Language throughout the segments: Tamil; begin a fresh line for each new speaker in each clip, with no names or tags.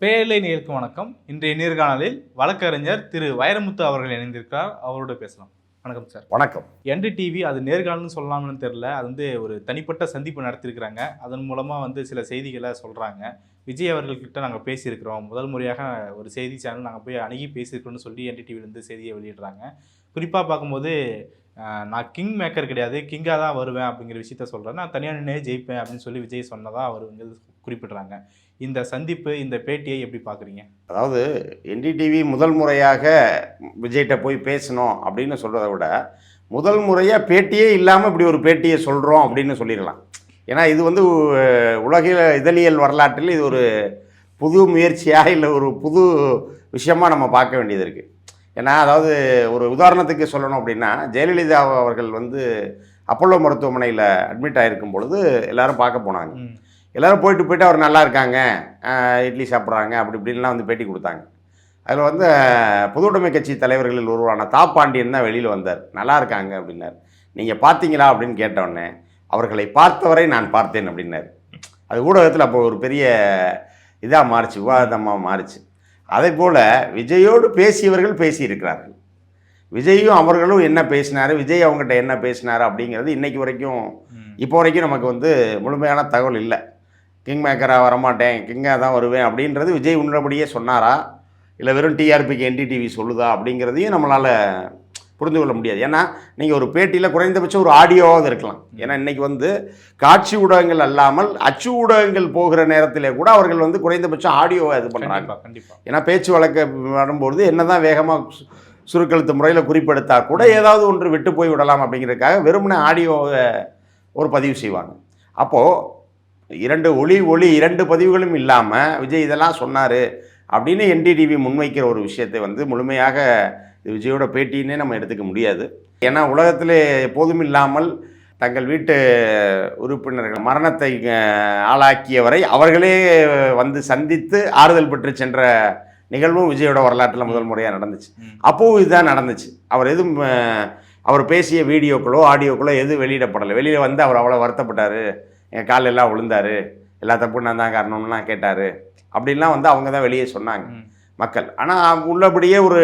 பேரலை நேருக்கு வணக்கம். இன்றைய நேர்காணலில் வழக்கறிஞர் திரு வைரமுத்து அவர்கள் இணைந்திருக்கிறார். அவரோடு பேசலாம். வணக்கம் சார்.
வணக்கம்.
NDTV அது நேர்காணல்னு சொல்லலாம்னு தெரியல. அது ஒரு தனிப்பட்ட சந்திப்பு நடத்திருக்கிறாங்க. அதன் மூலமாக சில செய்திகளை சொல்கிறாங்க. விஜய் அவர்கள்கிட்ட நாங்கள் பேசியிருக்கிறோம். முதல் முறையாக ஒரு செய்தி சேனல் நாங்கள் போய் அணுகி பேசியிருக்கோம்னு சொல்லி NDTVலேருந்து செய்தியை வெளியிடுறாங்க. குறிப்பாக பார்க்கும்போது நான் கிங் மேக்கர் கிடையாது, கிங்காக தான் வருவேன் அப்படிங்கிற விஷயத்த சொல்கிறேன். நான் தனியாக நின்று ஜெயிப்பேன் அப்படின்னு சொல்லி விஜய் சொன்னதாக அவர் குறிப்பிட்றாங்க. இந்த சந்திப்பு, இந்த பேட்டியை எப்படி பார்க்குறீங்க?
அதாவது NDTV முதல் முறையாக விஜய்கிட்ட போய் பேசணும் அப்படின்னு சொல்கிறத விட முதல் முறையாக பேட்டியே இல்லாமல் இப்படி ஒரு பேட்டியை சொல்கிறோம் அப்படின்னு சொல்லிடலாம். ஏன்னா இது உலகில் இதழியல் வரலாற்றில் இது ஒரு புது முயற்சியாக இல்லை ஒரு புது விஷயமாக நம்ம பார்க்க வேண்டியது இருக்குது. ஏன்னா அதாவது ஒரு உதாரணத்துக்கு சொல்லணும் அப்படின்னா, ஜெயலலிதா அவர்கள் அப்போலோ மருத்துவமனையில் அட்மிட் ஆகிருக்கும் பொழுது எல்லோரும் பார்க்க போனாங்க. எல்லோரும் போயிட்டு அவர் நல்லா இருக்காங்க, இட்லி சாப்பிட்றாங்க, அப்படி இப்படின்லாம் பேட்டி கொடுத்தாங்க. அதில் பொதுவுடைமை கட்சி தலைவர்களில் ஒருவரான தாப்பாண்டியன் தான் வெளியில் வந்தார். நல்லா இருக்காங்க அப்படின்னார். நீங்கள் பார்த்தீங்களா அப்படின்னு கேட்டவுடனே, அவர்களை பார்த்தவரை நான் பார்த்தேன் அப்படின்னார். அது ஊடகத்தில் அப்போ ஒரு பெரிய இதாக மாறிச்சு, விவாதமாக மாறிச்சு. அதே போல் விஜயோடு பேசியவர்கள் பேசியிருக்கிறார்கள். விஜயும் அவர்களும் என்ன பேசினார், விஜய் அவங்ககிட்ட என்ன பேசினார் அப்படிங்கிறது இன்றைக்கு வரைக்கும் இப்போ வரைக்கும் நமக்கு முழுமையான தகவல் இல்லை. கிங் மேக்கராக வரமாட்டேன், கிங்காக தான் வருவேன் அப்படின்றது விஜய் உன்னபடியே சொன்னாரா, இல்லை வெறும் டிஆர்பிக்கு NDTV சொல்லுதா அப்படிங்கிறதையும் நம்மளால் புரிந்து கொள்ள முடியாது. ஏன்னா நீங்கள் ஒரு பேட்டியில் குறைந்தபட்சம் ஒரு ஆடியோவாவது இருக்கலாம். ஏன்னா இன்றைக்கி காட்சி ஊடகங்கள் அல்லாமல் அச்சு ஊடகங்கள் போகிற நேரத்திலே கூட அவர்கள் குறைந்தபட்சம் ஆடியோவை இது பண்ணுறாங்க. கண்டிப்பாக. ஏன்னா பேச்சு வழக்கு வரும்பொழுது என்ன தான் வேகமாக சுருக்கெழுத்து முறையில் குறிப்பெடுத்தா கூட ஏதாவது ஒன்று விட்டு போய் விடலாம் அப்படிங்கிறதுக்காக வெறுமனே ஆடியோவை ஒரு பதிவு செய்வாங்க. அப்போது ஒளி இரண்டு பதிவுகளும் இல்லாமல் விஜய் இதெல்லாம் சொன்னார் அப்படின்னு NDTV முன்வைக்கிற ஒரு விஷயத்தை முழுமையாக விஜயோட பேட்டின்னே நம்ம எடுத்துக்க முடியாது. ஏன்னா உலகத்தில் எப்போதும் இல்லாமல் தங்கள் வீட்டு உறுப்பினர்கள் மரணத்தை ஆளாக்கியவரை அவர்களே சந்தித்து ஆறுதல் பெற்று சென்ற நிகழ்வும் விஜயோட வரலாற்றில் முதல் முறையாக நடந்துச்சு. அப்போவும் இதுதான் நடந்துச்சு. அவர் பேசிய வீடியோக்களோ ஆடியோக்களோ எதுவும் வெளியிடப்படலை. வெளியில் அவர் அவ்வளோ வருத்தப்பட்டார், என் காலெல்லாம் விழுந்தார், எல்லா தப்பு நான் தான் காரணம்லாம் கேட்டார் அப்படின்லாம் அவங்க தான் வெளியே சொன்னாங்க மக்கள். ஆனால் உள்ளபடியே ஒரு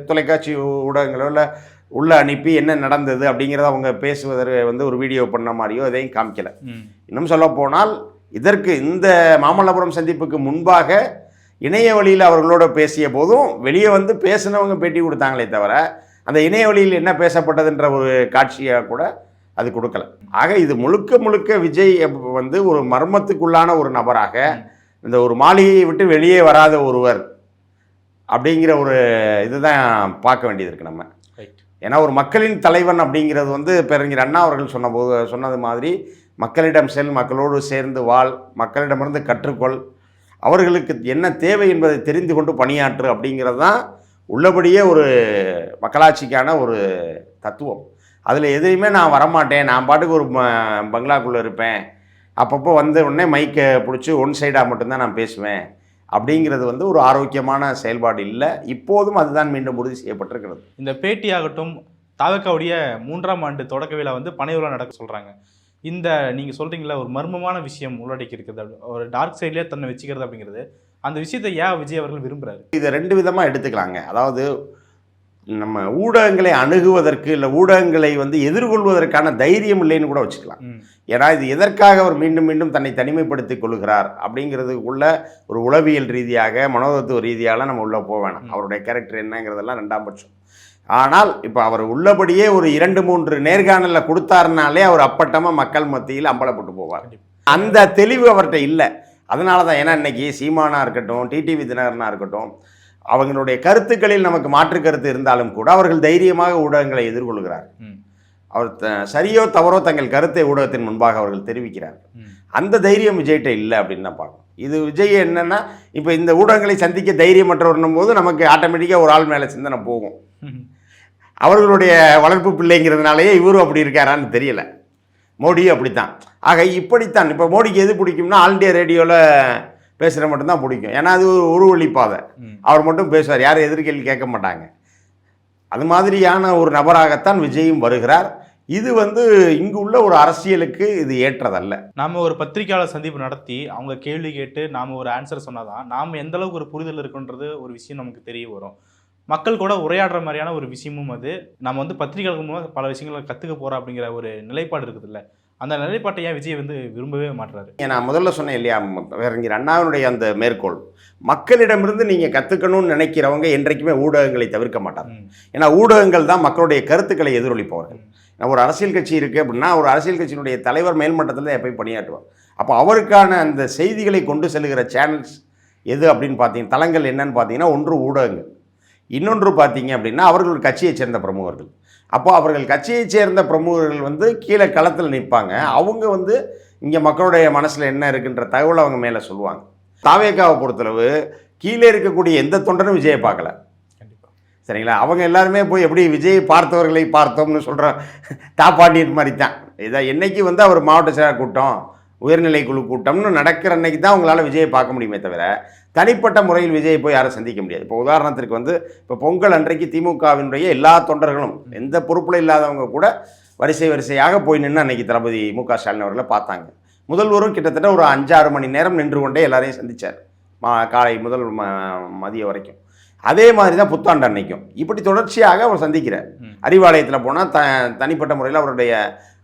தொலைக்காட்சி ஊடகங்களோ இல்லை உள்ளே அனுப்பி என்ன நடந்தது அப்படிங்கிறத அவங்க பேசுவதற்கு ஒரு வீடியோ பண்ண மாதிரியோ எதையும் காமிக்கலை. இன்னும் சொல்ல போனால் இந்த மாமல்லபுரம் சந்திப்புக்கு முன்பாக இணைய வழியில் அவர்களோட பேசிய போதும் வெளியே பேசினவங்க பேட்டி கொடுத்தாங்களே தவிர அந்த இணைய வழியில் என்ன பேசப்பட்டதுன்ற ஒரு காட்சியாக கூட அது கொடுக்கல. ஆக இது முழுக்க விஜய் ஒரு மர்மத்துக்குள்ளான ஒரு நபராக, இந்த ஒரு மாளிகையை விட்டு வெளியே வராத ஒருவர் அப்படிங்கிற ஒரு இதுதான் பார்க்க வேண்டியது இருக்குது நம்ம. ஏன்னா ஒரு மக்களின் தலைவன் அப்படிங்கிறது பேரறிஞர் அண்ணா அவர்கள் சொன்னது மாதிரி மக்களிடம் செல், மக்களோடு சேர்ந்து வாழ், மக்களிடமிருந்து கற்றுக்கொள், அவர்களுக்கு என்ன தேவை என்பதை தெரிந்து கொண்டு பணியாற்று அப்படிங்கிறது தான் உள்ளபடியே ஒரு மக்களாட்சிக்கான ஒரு தத்துவம். அதில் எதுலையுமே நான் வரமாட்டேன், நான் பாட்டுக்கு ஒரு பங்களாக்குள்ளே இருப்பேன், அப்பப்போ உடனே மைக்கை பிடிச்சி ஒன் சைடாக மட்டும்தான் நான் பேசுவேன் அப்படிங்கிறது ஒரு ஆரோக்கியமான செயல்பாடு இல்லை. இப்போதும் அதுதான் மீண்டும் உறுதி செய்யப்பட்டிருக்கிறது.
இந்த பேட்டியாகட்டும், தாவக்காவுடைய 3ஆம் ஆண்டு தொடக்க விழா பனையூரில் நடக்க சொல்கிறாங்க. இந்த நீங்கள் சொல்கிறீங்களா ஒரு மர்மமான விஷயம் உள்ளடக்கி இருக்கிறது, ஒரு டார்க் சைட்லேயே தன்னை வச்சுக்கிறது அப்படிங்கிறது, அந்த விஷயத்தை ஏன் விஜய் அவர்கள் விரும்புகிறாரு?
இதை ரெண்டு விதமாக எடுத்துக்கலாங்க. அதாவது நம்ம ஊடகங்களை அணுகுவதற்கு இல்லை ஊடகங்களை எதிர்கொள்வதற்கான தைரியம் இல்லைன்னு கூட வச்சுக்கலாம். ஏன்னா இது எதற்காக அவர் மீண்டும் மீண்டும் தன்னை தனிமைப்படுத்திக் கொள்கிறார் அப்படிங்கிறதுக்குள்ள ஒரு உளவியல் ரீதியாக மனோதத்துவ ரீதியாலாம் நம்ம உள்ளே போக வேணாம். அவருடைய கேரக்டர் என்னங்கிறதெல்லாம் 2ஆம் பட்சம். ஆனால் இப்போ அவர் உள்ளபடியே ஒரு 2-3 நேர்காணலில் கொடுத்தாருனாலே அவர் அப்பட்டமாக மக்கள் மத்தியில் அம்பலப்பட்டு போவார். அந்த தெளிவு அவர்கிட்ட இல்லை. அதனால தான் ஏன்னா இன்றைக்கி சீமானாக இருக்கட்டும், டிடிவி தினகரனாக இருக்கட்டும், அவங்களுடைய கருத்துக்களில் நமக்கு மாற்று கருத்து இருந்தாலும் கூட அவர்கள் தைரியமாக ஊடகங்களை எதிர்கொள்கிறார். அவர் சரியோ தவறோ தங்கள் கருத்தை ஊடகத்தின் முன்பாக அவர்கள் தெரிவிக்கிறார். அந்த தைரியம் விஜய்கிட்ட இல்லை அப்படின்னு தான் பார்க்கணும். இது விஜய் என்னென்னா, இப்போ இந்த ஊடகங்களை சந்திக்க தைரியமற்றவர்னும் போது நமக்கு ஆட்டோமேட்டிக்காக ஒரு ஆள் மேலே சிந்தனை போகும். அவர்களுடைய வளர்ப்பு பிள்ளைங்கிறதுனாலேயே இவரும் அப்படி இருக்காரான்னு தெரியலை. மோடியும் அப்படித்தான். ஆக இப்படித்தான். இப்போ மோடிக்கு எது பிடிக்கும்னா ஆல் இண்டியா ரேடியோவில் பேசுகிற மட்டும்தான் பிடிக்கும். ஏன்னா அது ஒரு வழிப்பாதை. அவர் மட்டும் பேசுவார், யாரும் எதிர்கேள்வி கேட்க மாட்டாங்க. அது மாதிரியான ஒரு நபராகத்தான் விஜயும் வருகிறார். இது இங்கு உள்ள ஒரு அரசியலுக்கு இது ஏற்றதல்ல.
நாம ஒரு பத்திரிகையாளர் சந்திப்பு நடத்தி அவங்க கேள்வி கேட்டு நாம ஒரு ஆன்சர் சொன்னாதான் நாம எந்த அளவுக்கு ஒரு புரிதல் இருக்குன்றது ஒரு விஷயம் நமக்கு தெரிய வரும். மக்கள் கூட உரையாடுற மாதிரியான ஒரு விஷயமும் அது. நம்ம பத்திரிகையாளர்கள் மூலமாக பல விஷயங்களை கற்றுக்க போகிறோம் அப்படிங்கிற ஒரு நிலைப்பாடு இருக்குதுல்ல, அந்த நிலைப்பாட்டை ஏன் விஜய் விரும்பவே மாட்டுறாரு?
நான் முதல்ல சொன்னேன் இல்லையா, அறிஞர் அண்ணாவினுடைய அந்த மேற்கோள், மக்களிடமிருந்து நீங்கள் கற்றுக்கணும்னு நினைக்கிறவங்க என்றைக்குமே ஊடகங்களை தவிர்க்க மாட்டாங்க. ஏன்னா ஊடகங்கள் தான் மக்களுடைய கருத்துக்களை எதிரொலிப்பவர்கள். ஒரு அரசியல் கட்சி இருக்குது அப்படின்னா ஒரு அரசியல் கட்சியினுடைய தலைவர் மேல்மட்டத்தில் எப்போ பணியாற்றுவார். அப்போ அவருக்கான அந்த செய்திகளை கொண்டு செல்கிற சேனல்ஸ் எது அப்படின்னு பார்த்தீங்கன்னா, தளங்கள் என்னன்னு பார்த்தீங்கன்னா, ஒன்று ஊடகங்கள், இன்னொன்று பார்த்தீங்க அப்படின்னா அவர்கள் கட்சியை சேர்ந்த பிரமுகர்கள். அப்போ அவர்கள் கட்சியை சேர்ந்த பிரமுகர்கள் கீழே களத்தில் நிற்பாங்க. அவங்க இங்கே மக்களுடைய மனசில் என்ன இருக்குன்ற தகவலை அவங்க மேலே சொல்லுவாங்க. தாவேகாவை பொறுத்தளவு கீழே இருக்கக்கூடிய எந்த தொண்டனும் விஜயை பார்க்கல, சரிங்களா? அவங்க எல்லாருமே போய் எப்படி விஜய் பார்த்தவர்களை பார்த்தோம்னு சொல்கிற தாப்பாண்டியன் மாதிரி தான். இதை என்னைக்கு அவர் மாவட்ட செயலாளர் கூட்டம், உயர்நிலை குழு கூட்டம்னு நடக்கிற அன்னைக்கு தான் உங்களால் விஜயை பார்க்க முடியுமே தவிர தனிப்பட்ட முறையில் விஜயை போய் யாரும் சந்திக்க முடியாது. இப்போ உதாரணத்திற்கு இப்போ பொங்கல் அன்றைக்கு திமுகவினுடைய எல்லா தொண்டர்களும் எந்த பொறுப்பில் இல்லாதவங்க கூட வரிசையாக போய் நின்று அன்னைக்கு தளபதி மு.க. ஸ்டாலின் அவர்களை பார்த்தாங்க. முதல்வரும் கிட்டத்தட்ட ஒரு 5-6 மணி நேரம் நின்று கொண்டே எல்லாரையும் சந்தித்தார், காலை முதல் மதியம் வரைக்கும். அதே மாதிரி தான் புத்தாண்டு அன்னைக்கும் இப்படி தொடர்ச்சியாக அவர் சந்திக்கிறார். அறிவாலயத்தில் போனால் தனிப்பட்ட முறையில் அவருடைய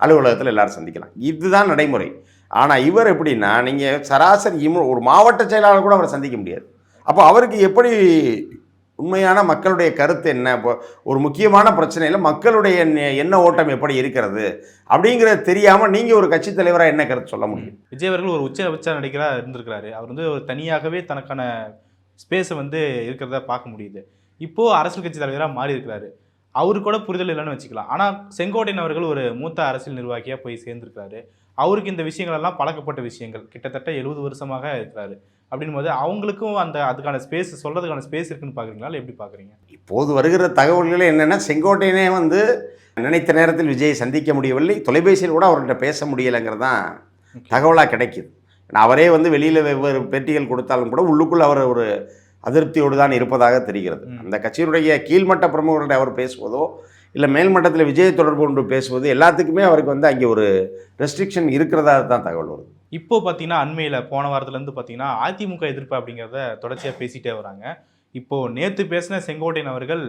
அலுவலகத்தில் எல்லாரும் சந்திக்கலாம். இதுதான் நடைமுறை. ஆனால் இவர் எப்படின்னா, நீங்கள் சராசரி ஒரு மாவட்ட செயலாளர் கூட அவரை சந்திக்க முடியாது. அப்போ அவருக்கு எப்படி உண்மையான மக்களுடைய கருத்து என்ன, இப்போ ஒரு முக்கியமான பிரச்சனையில் மக்களுடைய எண்ண ஓட்டம் எப்படி இருக்கிறது அப்படிங்கிறது தெரியாமல் நீங்கள் ஒரு கட்சி தலைவராக என்ன கருத்து சொல்ல முடியும்?
விஜய் அவர்கள் ஒரு உச்ச நடிகராக இருந்திருக்கிறாரு. அவர் ஒரு தனியாகவே தனக்கான ஸ்பேஸை இருக்கிறத பார்க்க முடியுது. இப்போது அரசியல் கட்சி தலைவராக மாறி இருக்கிறாரு. அவரு கூட புரிதல் இல்லைன்னு வச்சுக்கலாம். ஆனால் செங்கோட்டையன் அவர்கள் ஒரு மூத்த அரசியல் நிர்வாகியாக போய் சேர்ந்திருக்கிறாரு. அவருக்கு இந்த விஷயங்கள் எல்லாம் பழக்கப்பட்ட விஷயங்கள், கிட்டத்தட்ட 70 வருஷமாக இருக்கிறாரு. அப்படின் போது அவங்களுக்கும் அதுக்கான ஸ்பேஸ் சொல்றதுக்கான ஸ்பேஸ் இருக்குன்னு பார்க்குறீங்களா, எப்படி பார்க்குறீங்க? இப்போது
வருகிற தகவல்கள் என்னென்னா, செங்கோட்டையனே நினைத்த நேரத்தில் விஜயை சந்திக்க முடியவில்லை, தொலைபேசியில் கூட அவர்கிட்ட பேச முடியலைங்கிறது தான் தகவலாக கிடைக்கிது. அவரே வெளியில் வெவ்வேறு பேட்டிகள் கொடுத்தாலும் கூட உள்ளுக்குள் அவர் ஒரு அதிருப்தியோடு தான் இருப்பதாக தெரிகிறது. அந்த கட்சியினுடைய கீழ்மட்ட பிரமுகர்களிடம் அவர் பேசுவதோ இல்லை மேல்மட்டத்தில் விஜயை தொடர்பு கொண்டு பேசுவது எல்லாத்துக்குமே அவருக்கு அங்கே ஒரு ரெஸ்ட்ரிக்ஷன் இருக்கிறதா தான் தகவல் வருது.
இப்போ பார்த்தீங்கன்னா அண்மையில் போன வாரத்துலேருந்து பார்த்தீங்கன்னா அதிமுக எதிர்ப்பு அப்படிங்கிறத தொடர்ச்சியாக பேசிகிட்டே வராங்க. இப்போது நேற்று பேசின செங்கோட்டையன் அவர்கள்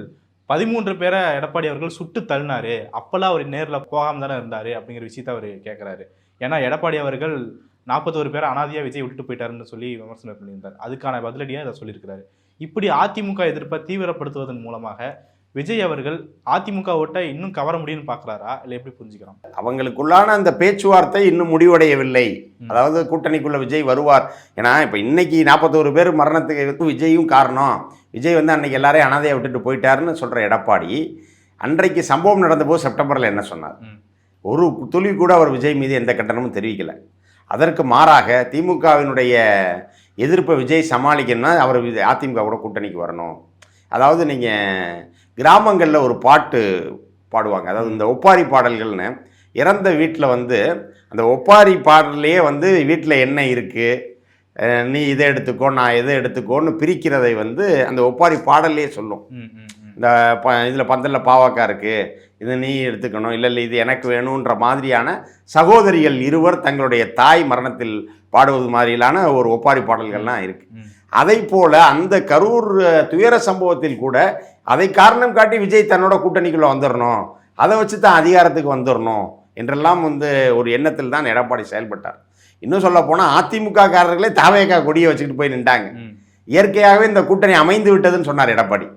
13 பேரை எடப்பாடி அவர்கள் சுட்டு தள்ளினாரு, அப்போல்லாம் அவர் நேரில் போகாமல் தானே இருந்தார் அப்படிங்கிற விஷயத்த அவர் கேட்குறாரு. ஏன்னா எடப்பாடி அவர்கள் 41 பேரை அனாதையாக விஜய் விட்டுட்டு போயிட்டாருன்னு சொல்லி விமர்சனம் பண்ணியிருந்தார். அதுக்கான பதிலடியாக இதை சொல்லியிருக்கிறாரு. இப்படி அதிமுக எதிர்ப்பை தீவிரப்படுத்துவதன் மூலமாக விஜய் அவர்கள் அதிமுக ஓட்டை இன்னும் கவர முடியும்னு பார்க்குறாரா, இல்லை எப்படி புரிஞ்சுக்கிறோம்?
அவங்களுக்குள்ளான அந்த பேச்சுவார்த்தை இன்னும் முடிவடையவில்லை. அதாவது கூட்டணிக்குள்ள விஜய் வருவார். ஏன்னா இப்போ இன்னைக்கு 41 பேர் மரணத்துக்கு விஜயும் காரணம், விஜய் அன்னைக்கு எல்லாரையும் அனாதையை விட்டுட்டு போயிட்டாருன்னு சொல்கிற எடப்பாடி அன்றைக்கு சம்பவம் நடந்தபோது செப்டம்பரில் என்ன சொன்னார்? ஒரு துளி கூட அவர் விஜய் மீது எந்த கட்டணமும் தெரிவிக்கலை. அதற்கு மாறாக திமுகவினுடைய எதிர்ப்பை விஜய் சமாளிக்கணும்னா அவர் அதிமுக கூட கூட்டணிக்கு வரணும். அதாவது நீங்கள் கிராமங்களில் ஒரு பாட்டு பாடுவாங்க, அதாவது இந்த ஒப்பாரி பாடல்கள்னு, இறந்த வீட்டில் அந்த ஒப்பாரி பாடல்லையே வீட்டில் என்ன இருக்குது, நீ இதை எடுத்துக்கோ நான் இதை எடுத்துக்கோன்னு பிரிக்கிறதை அந்த ஒப்பாரி பாடல்லையே சொல்லும். இந்த இதில் பந்தலில் பாவக்காய் இருக்குது, இது நீ எடுத்துக்கணும், இல்லை இது எனக்கு வேணுன்ற மாதிரியான சகோதரிகள் இருவர் தங்களுடைய தாய் மரணத்தில் பாடுவது மாதிரியான ஒரு ஒப்பாரி பாடல்கள்லாம் இருக்குது. அதை போல் அந்த கரூர் துயர சம்பவத்தில் கூட அதை காரணம் காட்டி விஜய் தன்னோட கூட்டணிக்குள்ளே வந்துடணும், அதை வச்சு தான் அதிகாரத்துக்கு வந்துடணும் என்றெல்லாம் ஒரு எண்ணத்தில் தான் எடப்பாடி செயல்பட்டார். இன்னும் சொல்ல போனால் அதிமுக காரர்களே தாவேகா கொடியை வச்சுக்கிட்டு போய் நின்றாங்க. இயற்கையாகவே இந்த கூட்டணி அமைந்து விட்டதுன்னு சொன்னார் எடப்பாடி.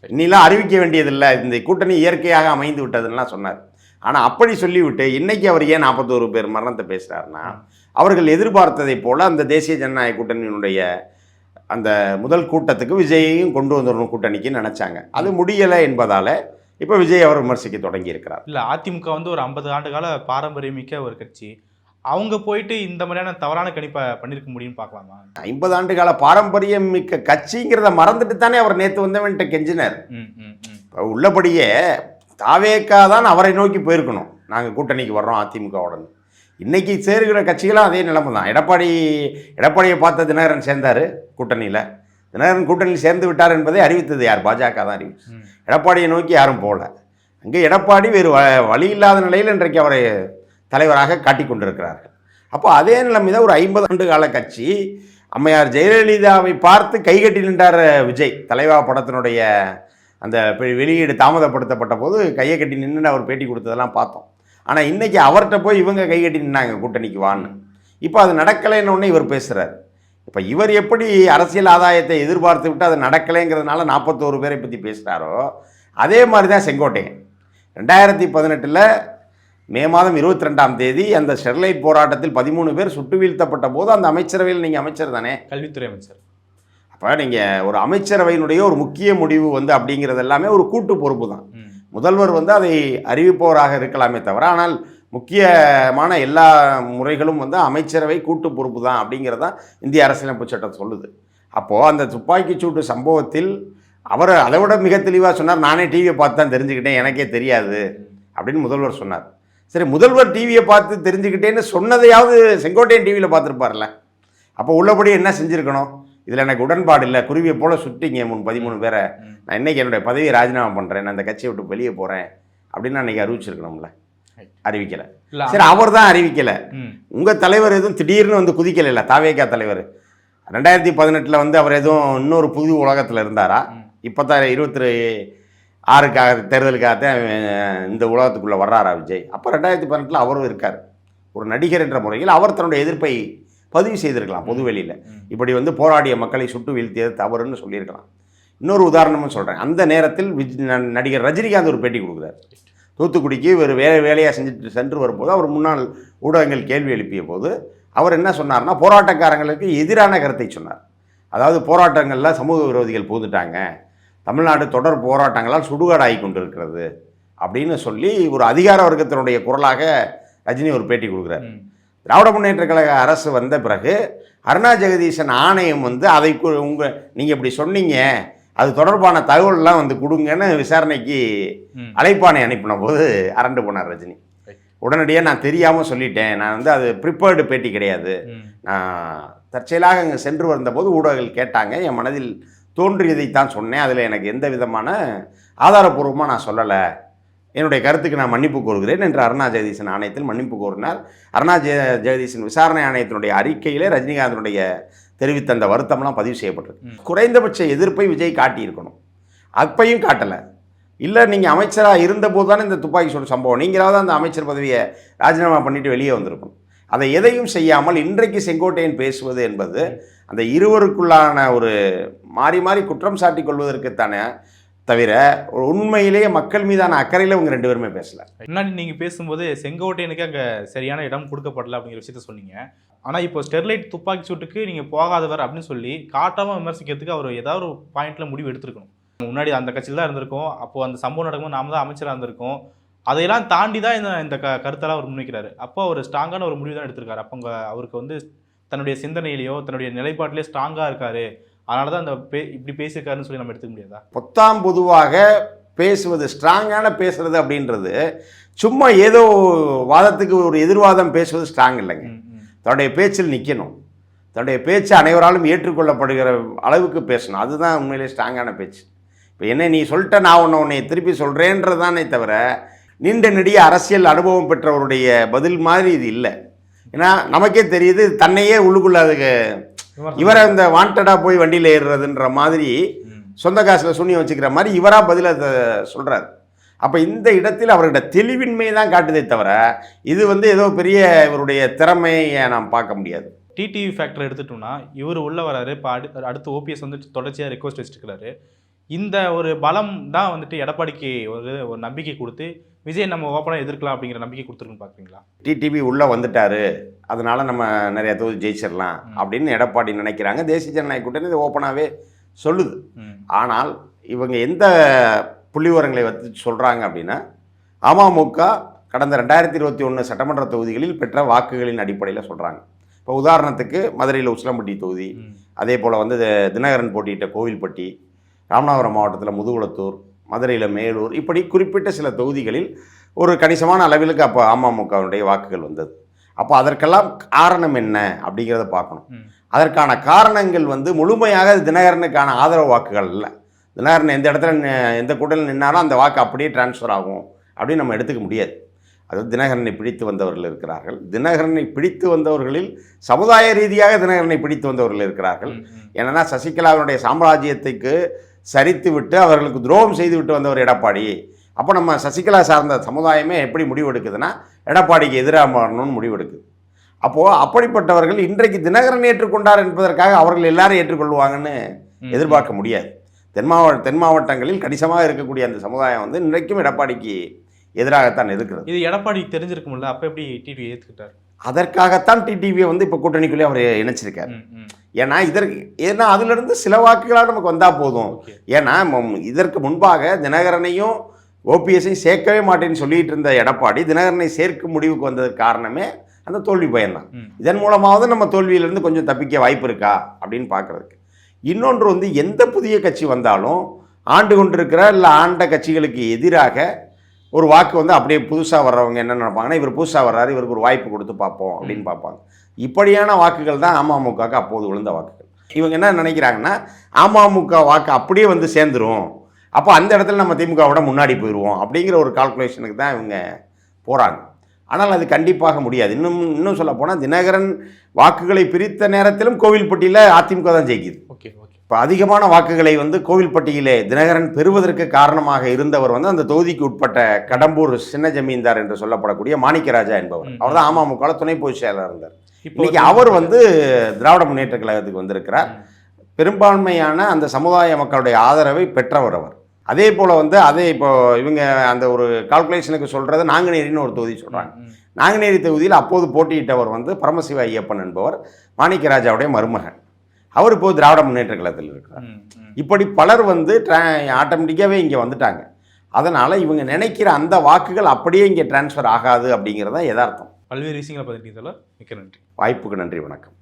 இன்னிலாம் அறிவிக்க வேண்டியதில்லை, இந்த கூட்டணி இயற்கையாக அமைந்து விட்டதுன்னெலாம் சொன்னார். ஆனால் அப்படி சொல்லிவிட்டு இன்றைக்கி அவர் ஏன் 41 பேர் மரணத்தை பேசுகிறாருன்னா, அவர்கள் எதிர்பார்த்ததை போல் அந்த தேசிய ஜனநாயக கூட்டணியினுடைய அந்த முதல் கூட்டத்துக்கு விஜயையும் கொண்டு வந்துடணும் கூட்டணிக்கு நினச்சாங்க. அது முடியலை என்பதால் இப்போ விஜய் அவர் விமர்சிக்க தொடங்கி இருக்கிறார்.
இல்லை, அதிமுக ஒரு 50 ஆண்டு கால பாரம்பரியமிக்க ஒரு கட்சி, அவங்க போயிட்டு இந்த மாதிரியான தவறான கணிப்பை பண்ணியிருக்க முடியும்னு பார்க்கலாமா?
50 ஆண்டு கால பாரம்பரியம் மிக்க கட்சிங்கிறத மறந்துட்டு தானே அவர் நேற்று வந்தவன்ட்ட கெஞ்சினர். உள்ளபடியே தாவேக்கா தான் அவரை நோக்கி போயிருக்கணும், நாங்கள் கூட்டணிக்கு வர்றோம் அதிமுகவுடன். இன்றைக்கி சேருகிற கட்சிகளும் அதே நிலைமை தான். எடப்பாடியை பார்த்த தினகரன் சேர்ந்தார் கூட்டணியில். தினகரன் கூட்டணியில் சேர்ந்து விட்டார் என்பதை அறிவித்தது யார்? பாஜக தான் அறிவிச்சு. எடப்பாடியை நோக்கி யாரும் போகல. அங்கே எடப்பாடி வேறு வழி இல்லாத நிலையில் இன்றைக்கு அவரை தலைவராக காட்டிக் கொண்டிருக்கிறார்கள். அப்போ அதே நிலைமை தான் ஒரு 50 ஆண்டு கால கட்சி. அம்மையார் ஜெயலலிதாவை பார்த்து கைகட்டி நின்றார் விஜய். தலைவா படத்தினுடைய அந்த வெளியீடு தாமதப்படுத்தப்பட்ட போது கையை கட்டி நின்று அவர் பேட்டி கொடுத்ததெல்லாம் பார்த்தோம். ஆனால் இன்றைக்கி அவர்கிட்ட போய் இவங்க கைகட்டி நின்னாங்க கூட்டணிக்கு வான்னு. இப்போ அது நடக்கலைன்னு ஒன்று இவர் பேசுகிறார். இப்போ இவர் எப்படி அரசியல் ஆதாயத்தை எதிர்பார்த்து விட்டு அது நடக்கலைங்கிறதுனால 41 பேரை பற்றி பேசுகிறாரோ அதே மாதிரி தான் செங்கோட்டையன் 2018 மே மாதம் 22ஆம் தேதி அந்த ஸ்டெர்லைட் போராட்டத்தில் 13 பேர் சுட்டு வீழ்த்தப்பட்ட போது அந்த அமைச்சரவையில் நீங்கள் அமைச்சர் தானே,
கல்வித்துறை அமைச்சர்.
அப்போ நீங்கள் ஒரு அமைச்சரவையினுடைய ஒரு முக்கிய முடிவு வந்து அப்படிங்கிறது எல்லாமே ஒரு கூட்டு பொறுப்பு தான். முதல்வர் வந்து அதை அறிவிப்பவராக இருக்கலாமே தவிர, ஆனால் முக்கியமான எல்லா முறைகளும் வந்து அமைச்சரவை கூட்டு பொறுப்பு தான் அப்படிங்கிறது தான் இந்திய அரசியலமைப்பு சட்டம் சொல்லுது. அப்போது அந்த துப்பாக்கிச்சூட்டு சம்பவத்தில் அவர் அதை விட மிக தெளிவாக சொன்னார், நானே டிவியை பார்த்து தான் தெரிஞ்சுக்கிட்டேன், எனக்கே தெரியாது அப்படின்னு முதல்வர் சொன்னார். சரி, முதல்வர் டிவியை பார்த்து தெரிஞ்சுக்கிட்டேன்னு சொன்னதையாவது செங்கோட்டையன் டிவியில் பார்த்துருப்பார்ல. அப்போ உள்ளபடி என்ன செஞ்சுருக்கணும், இதில் எனக்கு உடன்பாடு இல்லை, குருவியை போல் சுட்டிங்க 13 பேரை, நான் இன்றைக்கி என்னுடைய பதவியை ராஜினாமா பண்ணுறேன், நான் அந்த கட்சியை விட்டு வெளியே போகிறேன் அப்படின்னு அன்றைக்கி அறிவிச்சிருக்கணும்ல. அறிவிக்கலை. சரி, அவர் தான் அறிவிக்கலை. உங்கள் தலைவர் எதுவும் திடீர்னு வந்து குதிக்கலை. தாவேகா தலைவர் 2018 வந்து அவர் எதுவும் இன்னொரு புது உலகத்தில் இருந்தாரா? இப்போ தான் 26க்காக தேர்தலுக்காகத்தான் இந்த உலகத்துக்குள்ளே வர்றாரா விஜய்? அப்போ 2018 அவரும் இருக்கார். ஒரு நடிகர் என்ற முறையில் அவர் தன்னுடைய எதிர்ப்பை பதிவு செய்திருக்கலாம் பொதுவெளியில். இப்படி வந்து போராடிய மக்களை சுட்டு வீழ்த்தியது தவறுன்னு சொல்லியிருக்கலாம். இன்னொரு உதாரணமும் சொல்கிறேன். அந்த நேரத்தில் நடிகர் ரஜினிகாந்த் ஒரு பேட்டி கொடுக்குறார். தூத்துக்குடிக்கு ஒரு வேலையாக சென்று வரும்போது அவர் முன்னாள் ஊடகங்கள் கேள்வி எழுப்பிய போது அவர் என்ன சொன்னார்னா, போராட்டக்காரங்களுக்கு எதிரான கருத்தை சொன்னார். அதாவது போராட்டங்களில் சமூக விரோதிகள் பூந்துட்டாங்க, தமிழ்நாடு தொடர் போராட்டங்களால் சுடுகாடாகி கொண்டிருக்கிறது அப்படின்னு சொல்லி ஒரு அதிகார வர்க்கத்தினுடைய குரலாக ரஜினி ஒரு பேட்டி கொடுக்குறார். திராவிட முன்னேற்ற கழக அரசு வந்த பிறகு அருணா ஜெகதீசன் ஆணையம் வந்து அதை நீங்கள் இப்படி சொன்னீங்க, அது தொடர்பான தகவல்லாம் வந்து கொடுங்கன்னு விசாரணைக்கு அழைப்பானை அனுப்பின போது அரண்டு போனார் ரஜினி. உடனடியாக நான் தெரியாமல் சொல்லிட்டேன், நான் வந்து அது ப்ரிப்பேர்டு பேட்டி கிடையாது, நான் தற்செயலாக அங்கே சென்று வந்தபோது ஊடகங்கள் கேட்டாங்க, என் மனதில் தோன்றியதைத்தான் சொன்னேன், அதில் எனக்கு எந்த விதமான ஆதாரப்பூர்வமாக நான் சொல்லலை, என்னுடைய கருத்துக்கு நான் மன்னிப்பு கோருகிறேன் என்று அருணா ஜெகதீசன் ஆணையத்தில் மன்னிப்பு கோரினார். அருணா ஜெகதீசன் விசாரணை ஆணையத்தினுடைய அறிக்கையிலே ரஜினிகாந்தனுடைய தெரிவித்த அந்த வருத்தம்லாம் பதிவு செய்யப்பட்டிருக்கு. குறைந்தபட்ச எதிர்ப்பை விஜய் காட்டியிருக்கணும், அப்பையும் காட்டலை. இல்லை, நீங்கள் அமைச்சராக இருந்தபோது தானே இந்த துப்பாக்கி சூடு சம்பவம், நீங்களாவது அந்த அமைச்சர் பதவியை ராஜினாமா பண்ணிட்டு வெளியே வந்திருக்கணும். அதை எதையும் செய்யாமல் இன்றைக்கு செங்கோட்டையன் பேசுவது என்பது அந்த இருவருக்குள்ளான ஒரு மாறி மாறி குற்றம் சாட்டி கொள்வதற்குத்தானே தவிர உண்மையிலேயே மக்கள் மீதான அக்கறையில் இவங்க 2 பேருமே பேசல.
முன்னாடி நீங்கள் பேசும்போது செங்கோட்டையனுக்கு அங்கே சரியான இடம் கொடுக்கப்படல அப்படிங்கிற விஷயத்த சொன்னீங்க. ஆனால் இப்போ ஸ்டெர்லைட் துப்பாக்கி சூட்டுக்கு நீங்கள் போகாதவர் அப்படின்னு சொல்லி காட்டாமல் விமர்சிக்கிறதுக்கு அவர் ஏதாவது ஒரு பாயிண்டில் முடிவு எடுத்திருக்கணும். முன்னாடி அந்த கட்சியில் தான் இருந்திருக்கோம், அப்போது அந்த சம்பவம் நடக்கும்போது நாம தான் அமைச்சராக இருந்திருக்கோம், அதையெல்லாம் தாண்டி தான் இந்த கருத்தெல்லாம் அவர் முன்வைக்கிறாரு. அப்போ அவர் ஸ்ட்ராங்கான ஒரு முடிவு தான் எடுத்திருக்காரு. அப்போ அவருக்கு வந்து தன்னுடைய சிந்தனையிலையோ தன்னுடைய நிலைப்பாட்டிலே ஸ்ட்ராங்காக இருக்காரு, அதனால தான் அந்த இப்படி பேசியிருக்காருன்னு சொல்லி நம்ம எடுத்துக்க முடியாதா? பொத்தாம்
பொதுவாக பேசுவது, ஸ்ட்ராங்கான பேசுறது அப்படின்றது சும்மா ஏதோ வாதத்துக்கு ஒரு எதிர்வாதம் பேசுவது ஸ்ட்ராங் இல்லைங்க. தன்னுடைய பேச்சில் நிற்கணும், தன்னுடைய பேச்சு அனைவராலும் ஏற்றுக்கொள்ளப்படுகிற அளவுக்கு பேசணும், அதுதான் உண்மையிலே ஸ்ட்ராங்கான பேச்சு. இப்போ என்ன நீ சொல்லிட்ட, நான் உன்னை திருப்பி சொல்கிறேன்றது தானே தவிர நீண்ட நெடிய அரசியல் அனுபவம் பெற்றவருடைய பதில் மாதிரி இது இல்லை. ஏன்னா நமக்கே தெரியுது, தன்னையே உள்ளுக்குள்ள அதுக்கு இவரை இந்த வாண்டடாக போய் வண்டியில் ஏறுறதுன்ற மாதிரி சொந்த காசில் சூன்யம் வச்சுக்கிற மாதிரி இவராக பதில் அதை சொல்கிறார். அப்போ இந்த இடத்தில் அவருடைய தெளிவின்மையை தான் காட்டுதே தவிர இது வந்து ஏதோ பெரிய இவருடைய திறமையை நாம் பார்க்க முடியாது.
டிடிவி ஃபேக்டர் எடுத்துட்டோம்னா இவர் உள்ள வராரு, இப்போ அடுத்து ஓபிஎஸ் வந்து தொடர்ச்சியாக ரெக்வஸ்ட் வச்சுருக்கிறாரு. இந்த ஒரு பலம் தான் வந்துட்டு எடப்பாடிக்கு ஒரு நம்பிக்கை கொடுத்து விஜய் நம்ம ஓப்பனாக எதிர்க்கலாம் அப்படிங்கிற நம்பிக்கை கொடுத்துருக்குன்னு பார்க்குறீங்களா?
டிடிவி உள்ளே வந்துட்டாரு, அதனால நம்ம நிறைய தொகுதி ஜெயிச்சிடலாம் அப்படின்னு எடப்பாடி நினைக்கிறாங்க. தேசிய ஜனநாயக கூட்டணி இதை ஓப்பனாகவே சொல்லுது. ஆனால் இவங்க எந்த புள்ளிவரங்களை வச்சு சொல்கிறாங்க அப்படின்னா, அமமுக கடந்த 2021 சட்டமன்ற தொகுதிகளில் பெற்ற வாக்குகளின் அடிப்படையில் சொல்கிறாங்க. இப்போ உதாரணத்துக்கு மதுரையில் உசிலம்பட்டி தொகுதி, அதே போல் வந்து தினகரன் போட்டியிட்ட கோவில்பட்டி, ராமநாதபுரம் மாவட்டத்தில் முதுகுளத்தூர், மதுரையில் மேலூர், இப்படி குறிப்பிட்ட சில தொகுதிகளில் ஒரு கணிசமான அளவிலுக்கு அப்போ அமமுகவுடைய வாக்குகள் வந்தது. அப்போ அதற்கெல்லாம் காரணம் என்ன அப்படிங்கிறத பார்க்கணும். அதற்கான காரணங்கள் வந்து முழுமையாக தினகரனுக்கான ஆதரவு வாக்குகள் இல்லை, தினகரன் எந்த இடத்துல எந்த கூட்டத்தில் நின்னாலும் அந்த வாக்கு அப்படியே டிரான்ஸ்ஃபர் ஆகும் அப்படின்னு நம்ம எடுத்துக்க முடியாது. அதாவது தினகரனை பிடித்து வந்தவர்கள் இருக்கிறார்கள். தினகரனை பிடித்து வந்தவர்களில் சமுதாய ரீதியாக தினகரனை பிடித்து வந்தவர்கள் இருக்கிறார்கள். ஏன்னா சசிகலாவினுடைய சாம்ராஜ்யத்துக்கு சரித்து விட்டு அவர்களுக்கு துரோகம் செய்து விட்டு வந்தவர் எடப்பாடி. அப்போ நம்ம சசிகலா சார்ந்த சமுதாயமே எப்படி முடிவெடுக்குதுன்னா எடப்பாடிக்கு எதிராக மாறணும்னு முடிவெடுக்குது. அப்போது அப்படிப்பட்டவர்கள் இன்றைக்கு தினகரன் ஏற்றுக்கொண்டார் என்பதற்காக அவர்கள் எல்லாரும் ஏற்றுக்கொள்வாங்கன்னு எதிர்பார்க்க முடியாது. தென் மாவட்டங்களில் கணிசமாக இருக்கக்கூடிய அந்த சமுதாயம் வந்து இன்றைக்கும் எடப்பாடிக்கு எதிராகத்தான் இருக்கிறது.
இது எடப்பாடி தெரிஞ்சிருக்கும்ல, அப்போ எப்படி டிடிவி ஏற்றுக்கிட்டார்?
அதற்காகத்தான் டிடிவியை வந்து இப்போ கூட்டணிக்குள்ளே அவர் இணைச்சிருக்கார். ஏன்னா அதிலிருந்து சில வாக்குகளாக நமக்கு வந்தால் போதும். ஏன்னா இதற்கு முன்பாக தினகரனையும் ஓபிஎஸ்ஸையும் சேர்க்கவே மாட்டேன்னு சொல்லிட்டு இருந்த எடப்பாடி தினகரனை சேர்க்கும் முடிவுக்கு வந்ததுக்கு காரணமே அந்த தோல்வி பயன்தான். இதன் மூலமாவது நம்ம தோல்வியிலிருந்து கொஞ்சம் தப்பிக்க வாய்ப்பு இருக்கா அப்படின்னு பார்க்குறதுக்கு. இன்னொன்று வந்து எந்த புதிய கட்சி வந்தாலும் ஆண்டு கொண்டிருக்கிற இல்லை ஆண்ட கட்சிகளுக்கு எதிராக ஒரு வாக்கு வந்து அப்படியே புதுசாக வர்றவங்க என்ன நினைப்பாங்கன்னா, இவர் புதுசாக வர்றாரு, இவருக்கு ஒரு வாய்ப்பு கொடுத்து பார்ப்போம் அப்படின்னு பார்ப்பாங்க. இப்படியான வாக்குகள் தான் அமமுகவுக்கு அப்போது விழுந்த வாக்குகள். இவங்க என்ன நினைக்கிறாங்கன்னா, அமமுக வாக்கு அப்படியே வந்து சேர்ந்துரும், அப்போ அந்த இடத்துல நம்ம திமுகவோட முன்னாடி போயிடுவோம் அப்படிங்கிற ஒரு கால்குலேஷனுக்கு தான் இவங்க போகிறாங்க. ஆனால் அது கண்டிப்பாக முடியாது. இன்னும் சொல்ல போனால் தினகரன் வாக்குகளை பிரித்த நேரத்திலும் கோவில்பட்டியில் அதிமுக தான் ஜெயிக்குது. இப்போ அதிகமான வாக்குகளை வந்து கோவில்பட்டியிலே தினகரன் பெறுவதற்கு காரணமாக இருந்தவர் வந்து அந்த தொகுதிக்கு உட்பட்ட கடம்பூர் சின்ன ஜமீன்தார் என்று சொல்லப்படக்கூடிய மாணிக்கராஜா என்பவர். அவர் தான் அமமுக துணை பொதுச் செயலாளர் இருந்தார். இன்னைக்கு அவர் வந்து திராவிட முன்னேற்ற கழகத்துக்கு வந்திருக்கிறார். பெரும்பான்மையான அந்த சமுதாய மக்களுடைய ஆதரவை பெற்றவர் அவர். அதே போல் வந்து இப்போ இவங்க அந்த ஒரு கால்குலேஷனுக்கு சொல்கிறது நாங்குநேரின்னு ஒரு தொகுதி சொல்கிறாங்க. நாங்குநேரி தொகுதியில் அப்போது போட்டியிட்டவர் வந்து பரமசிவ ஐயப்பன் என்பவர் மாணிக்கராஜாவுடைய மருமகன். அவர் இப்போது திராவிட முன்னேற்ற கழகத்தில் இருக்கிறார். இப்படி பலர் வந்து ஆட்டோமேட்டிக்காகவே இங்கே வந்துட்டாங்க. அதனால் இவங்க நினைக்கிற அந்த வாக்குகள் அப்படியே இங்கே டிரான்ஸ்ஃபர் ஆகாது அப்படிங்கிறதான் யதார்த்தம்.
பல்வேறு விஷயங்களை பார்த்துட்டீங்க. மிக்க நன்றி.
வாய்ப்புக்கு நன்றி. வணக்கம்.